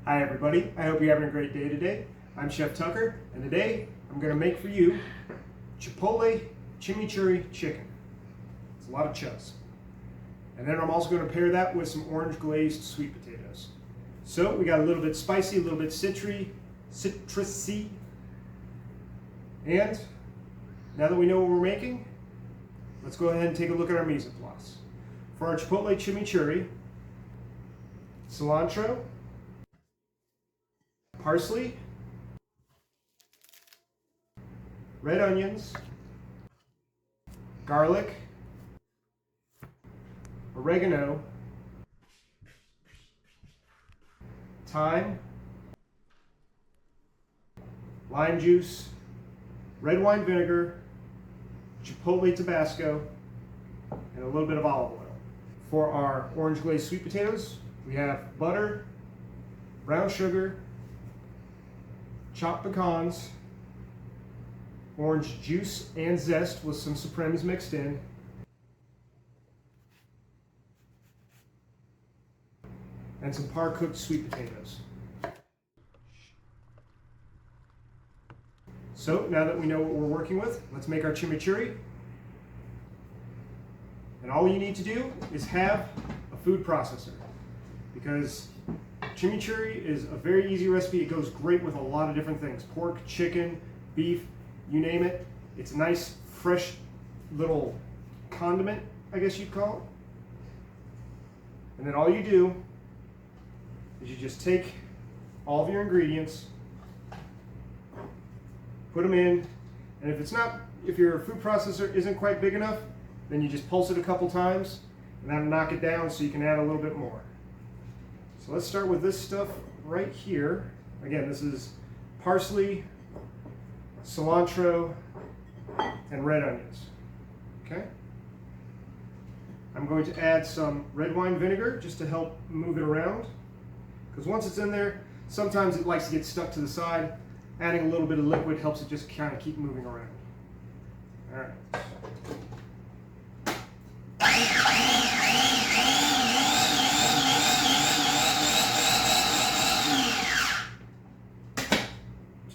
Hi everybody, I hope you're having a great day today. I'm Chef Tucker, and today I'm going to make for you Chipotle Chimichurri chicken. It's a lot of chus. And then I'm also going to pair that with some orange glazed sweet potatoes. So we got a little bit spicy, a little bit citrusy. And now that we know what we're making, let's go ahead and take a look at our mise en place. For our Chipotle Chimichurri, cilantro, parsley, red onions, garlic, oregano, thyme, lime juice, red wine vinegar, chipotle Tabasco, and a little bit of olive oil. For our orange glazed sweet potatoes, we have butter, brown sugar, chopped pecans, orange juice and zest with some Supremes mixed in, and some par-cooked sweet potatoes. So now that we know what we're working with, let's make our chimichurri. And all you need to do is have a food processor, because chimichurri is a very easy recipe. It goes great with a lot of different things. Pork, chicken, beef, you name it. It's a nice, fresh little condiment, I guess you'd call it. And then all you do is you just take all of your ingredients, put them in, and if your food processor isn't quite big enough, then you just pulse it a couple times and that'll knock it down so you can add a little bit more. So let's start with this stuff right here. Again, this is parsley, cilantro, and red onions. Okay? I'm going to add some red wine vinegar just to help move it around, because once it's in there, sometimes it likes to get stuck to the side. Adding a little bit of liquid helps it just kind of keep moving around. All right.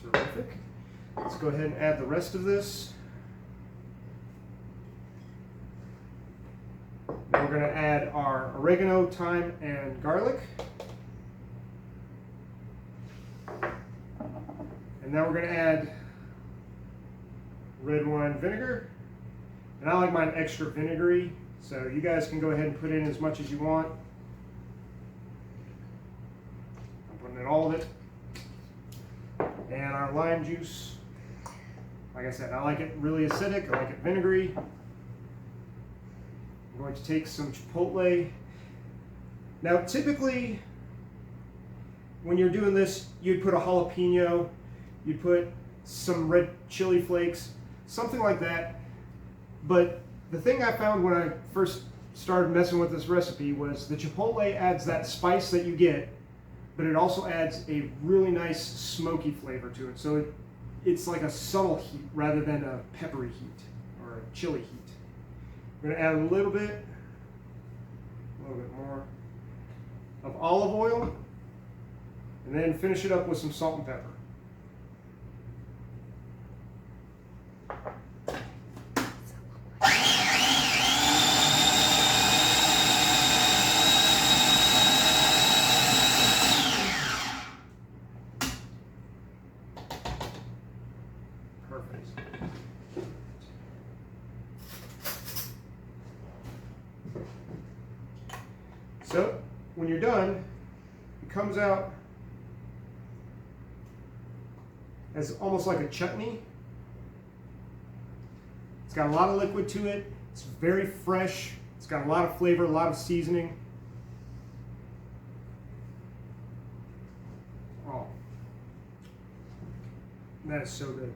Terrific. Let's go ahead and add the rest of this. Now we're going to add our oregano, thyme, and garlic. And now we're going to add red wine vinegar. And I like mine extra vinegary, so you guys can go ahead and put in as much as you want. I'm putting in all of it. And our lime juice. Like I said, I like it really acidic, I like it vinegary. I'm going to take some chipotle. Now typically, when you're doing this, you'd put a jalapeno, you'd put some red chili flakes, something like that. But the thing I found when I first started messing with this recipe was the chipotle adds that spice that you get, but it also adds a really nice smoky flavor to it. So it's like a subtle heat rather than a peppery heat or a chili heat. We're going to add a little bit more of olive oil, and then finish it up with some salt and pepper. Perfect. So when you're done, it comes out as almost like a chutney. It's got a lot of liquid to it. It's very fresh. It's got a lot of flavor, a lot of seasoning. Oh, that is so good.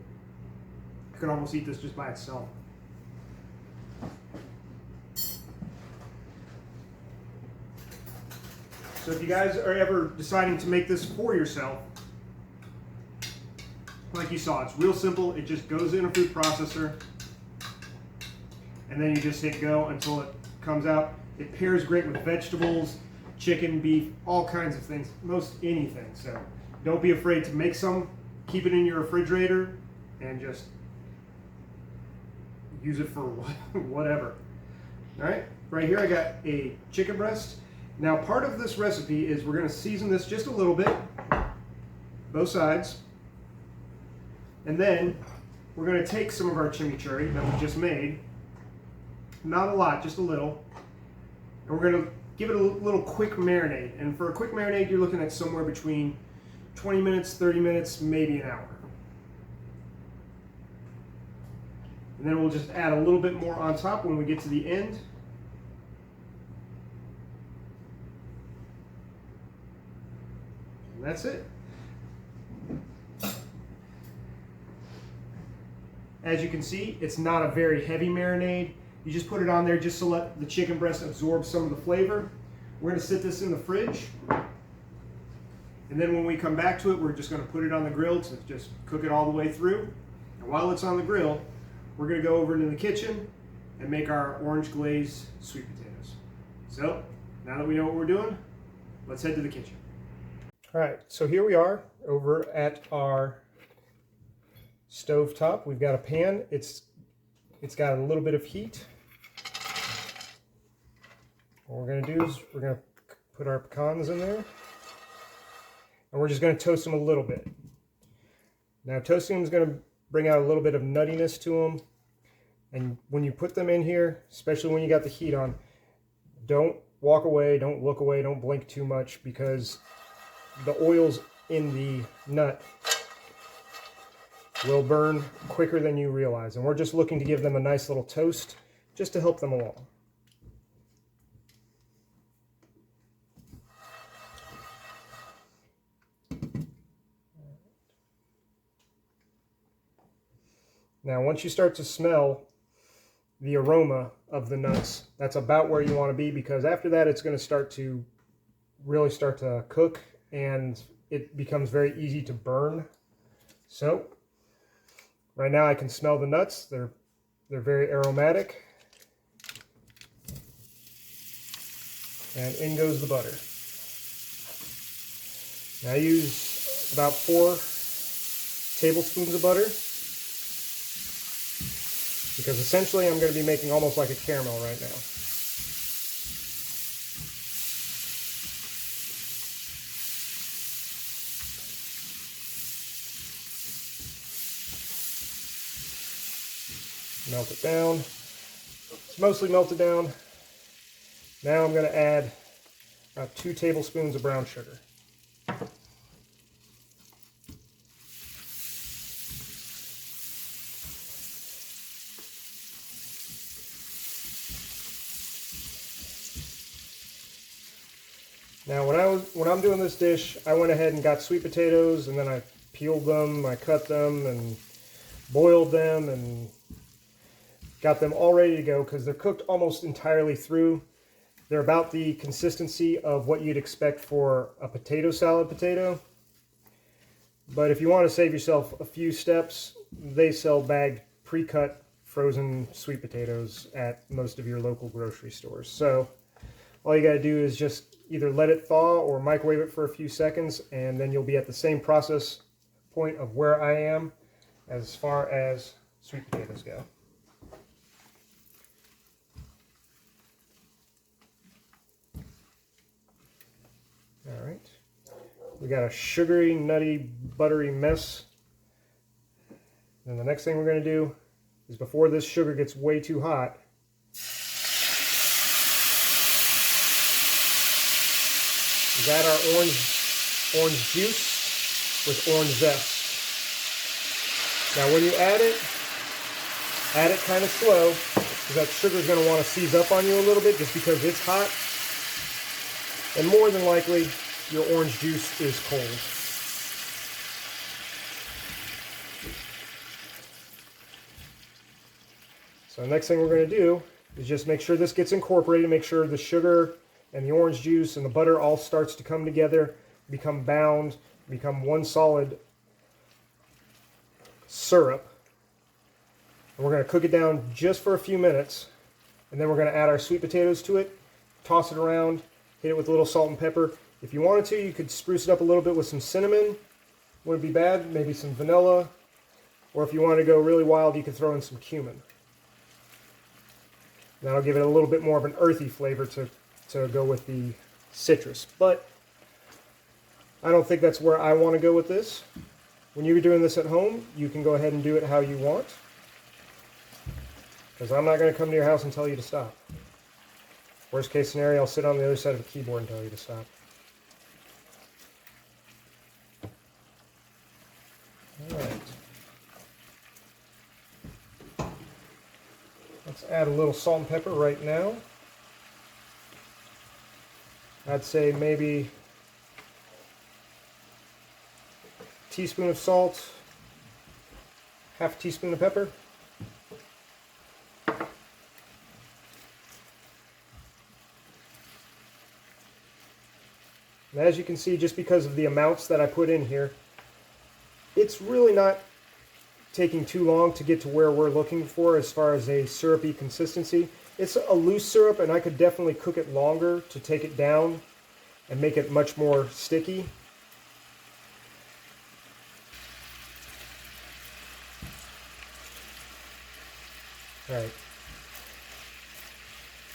I could almost eat this just by itself. So if you guys are ever deciding to make this for yourself, like you saw, it's real simple. It just goes in a food processor, and then you just hit go until it comes out. It pairs great with vegetables. chicken, beef, all kinds of things, most anything. So don't be afraid to make some, keep it in your refrigerator, and just use it for whatever. All right, right here I got a chicken breast. Now part of this recipe is we're going to season this just a little bit, both sides, and then we're going to take some of our chimichurri that we just made, not a lot, just a little, and we're going to give it a little quick marinade. And for a quick marinade, you're looking at somewhere between 20 minutes, 30 minutes, maybe an hour. And then we'll just add a little bit more on top when we get to the end. And that's it. As you can see, it's not a very heavy marinade. You just put it on there just to let the chicken breast absorb some of the flavor. We're going to sit this in the fridge. And then when we come back to it, we're just going to put it on the grill to just cook it all the way through. And while it's on the grill, we're going to go over into the kitchen and make our orange glazed sweet potatoes. So now that we know what we're doing, let's head to the kitchen. All right, so here we are over at our stove top. We've got a pan. It's got a little bit of heat. What we're going to do is we're going to put our pecans in there, and we're just going to toast them a little bit. Now toasting them is going to bring out a little bit of nuttiness to them, and when you put them in here, especially when you got the heat on, don't walk away, don't look away, don't blink too much, because the oils in the nut will burn quicker than you realize. And we're just looking to give them a nice little toast just to help them along. Now once you start to smell the aroma of the nuts, that's about where you want to be, because after that it's going to start to really start to cook and it becomes very easy to burn. So right now I can smell the nuts. They're very aromatic. And in goes the butter. Now I use about 4 tablespoons of butter, because essentially I'm going to be making almost like a caramel right now. Melt it down. It's mostly melted down. Now I'm going to add about 2 tablespoons of brown sugar. Now when I'm doing this dish, I went ahead and got sweet potatoes, and then I peeled them, I cut them, and boiled them, and got them all ready to go because they're cooked almost entirely through. They're about the consistency of what you'd expect for a potato salad potato. But if you want to save yourself a few steps, they sell bagged, pre-cut, frozen sweet potatoes at most of your local grocery stores. So all you got to do is just either let it thaw or microwave it for a few seconds, and then you'll be at the same process point of where I am as far as sweet potatoes go. All right, we got a sugary, nutty, buttery mess. And the next thing we're going to do is, before this sugar gets way too hot, is add our orange juice with orange zest. Now when you add it kind of slow, because that sugar is going to want to seize up on you a little bit just because it's hot. And more than likely, your orange juice is cold. So the next thing we're going to do is just make sure this gets incorporated, make sure the sugar and the orange juice and the butter all starts to come together, become bound, become one solid syrup. And we're going to cook it down just for a few minutes, and then we're going to add our sweet potatoes to it, toss it around, hit it with a little salt and pepper. If you wanted to, you could spruce it up a little bit with some cinnamon. Wouldn't be bad. Maybe some vanilla. Or if you want to go really wild, you could throw in some cumin. That'll give it a little bit more of an earthy flavor to go with the citrus. But I don't think that's where I want to go with this. When you're doing this at home, you can go ahead and do it how you want. Because I'm not going to come to your house and tell you to stop. Worst case scenario, I'll sit on the other side of the keyboard and tell you to stop. Alright. Let's add a little salt and pepper right now. I'd say maybe a teaspoon of salt, half a teaspoon of pepper. And as you can see, just because of the amounts that I put in here, it's really not taking too long to get to where we're looking for as far as a syrupy consistency. It's a loose syrup, and I could definitely cook it longer to take it down and make it much more sticky. All right.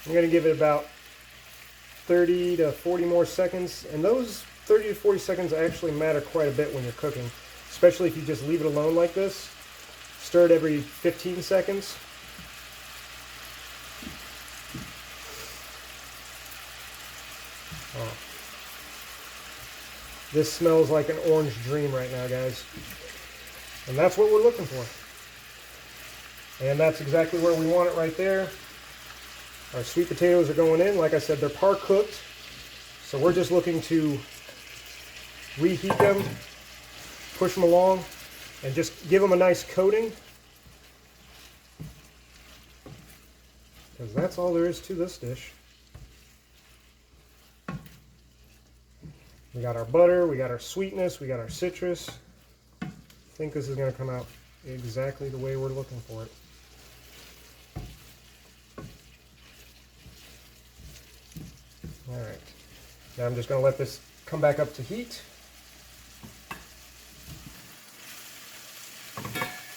I'm going to give it about 30 to 40 more seconds, and those 30 to 40 seconds actually matter quite a bit when you're cooking, especially if you just leave it alone like this. Stir it every 15 seconds. Oh. This smells like an orange dream right now, guys. And that's what we're looking for. And that's exactly where we want it right there. Our sweet potatoes are going in. Like I said, they're par cooked. So we're just looking to reheat them, push them along, and just give them a nice coating. Because that's all there is to this dish. We got our butter, we got our sweetness, we got our citrus. I think this is going to come out exactly the way we're looking for it. Alright, now I'm just going to let this come back up to heat.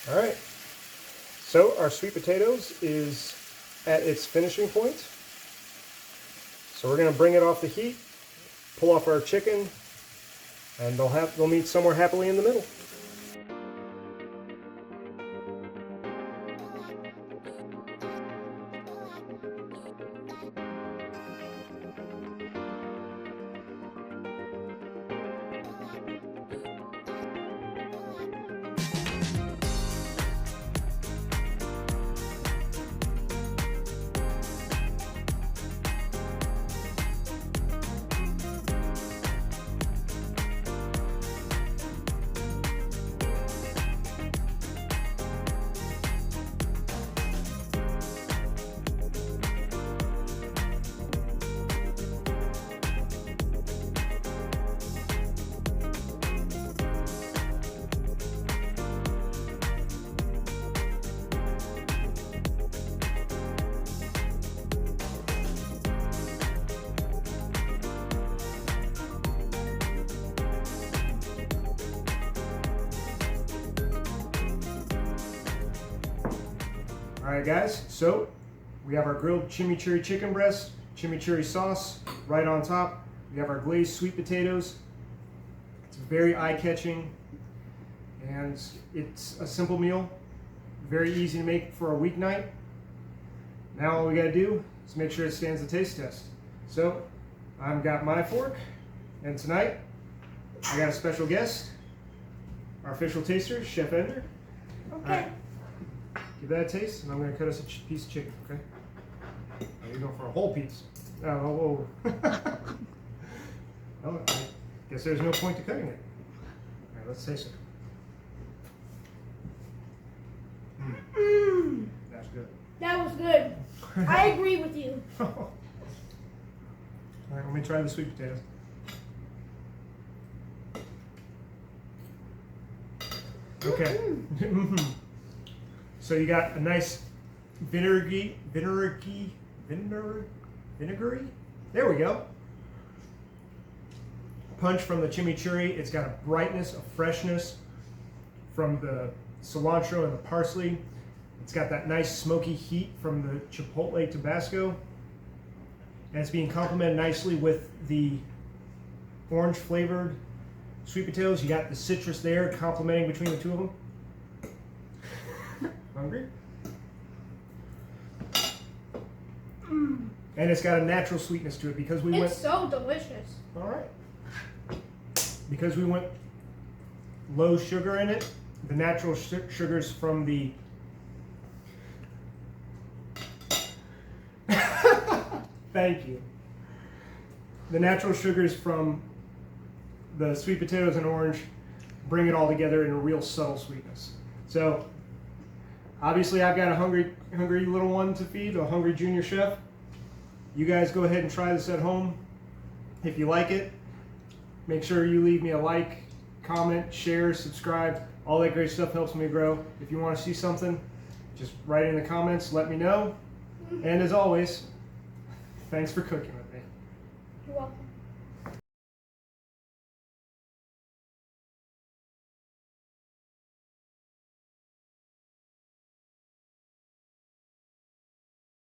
Alright, so our sweet potatoes is at its finishing point. So we're going to bring it off the heat, pull off our chicken, and they'll meet somewhere happily in the middle. Alright guys, so we have our grilled chimichurri chicken breast, chimichurri sauce right on top. We have our glazed sweet potatoes. It's very eye-catching, and it's a simple meal, very easy to make for a weeknight. Now all we gotta do is make sure it stands the taste test. So I've got my fork, and tonight I got a special guest, our official taster, Chef Ender. Okay. Give that a taste, and I'm going to cut us a piece of chicken, okay? You're going for a whole piece. Oh, I guess there's no point to cutting it. All right, let's taste it. That's good. That was good. I agree with you. All right, let me try the sweet potatoes. Okay. So you got a nice vinegary, there we go. punch from the chimichurri. It's got a brightness, a freshness from the cilantro and the parsley. It's got that nice smoky heat from the chipotle Tabasco. And it's being complemented nicely with the orange flavored sweet potatoes. You got the citrus there complementing between the two of them. Hungry? And it's got a natural sweetness to it because we went. It's so delicious. All right. Because we went low sugar in it, the natural sugars from the. Thank you. The natural sugars from the sweet potatoes and orange bring it all together in a real subtle sweetness. So, obviously, I've got a hungry little one to feed, a hungry junior chef. You guys go ahead and try this at home. If you like it, make sure you leave me a like, comment, share, subscribe. All that great stuff helps me grow. If you want to see something, just write in the comments, let me know. And as always, thanks for cooking with me. You're welcome.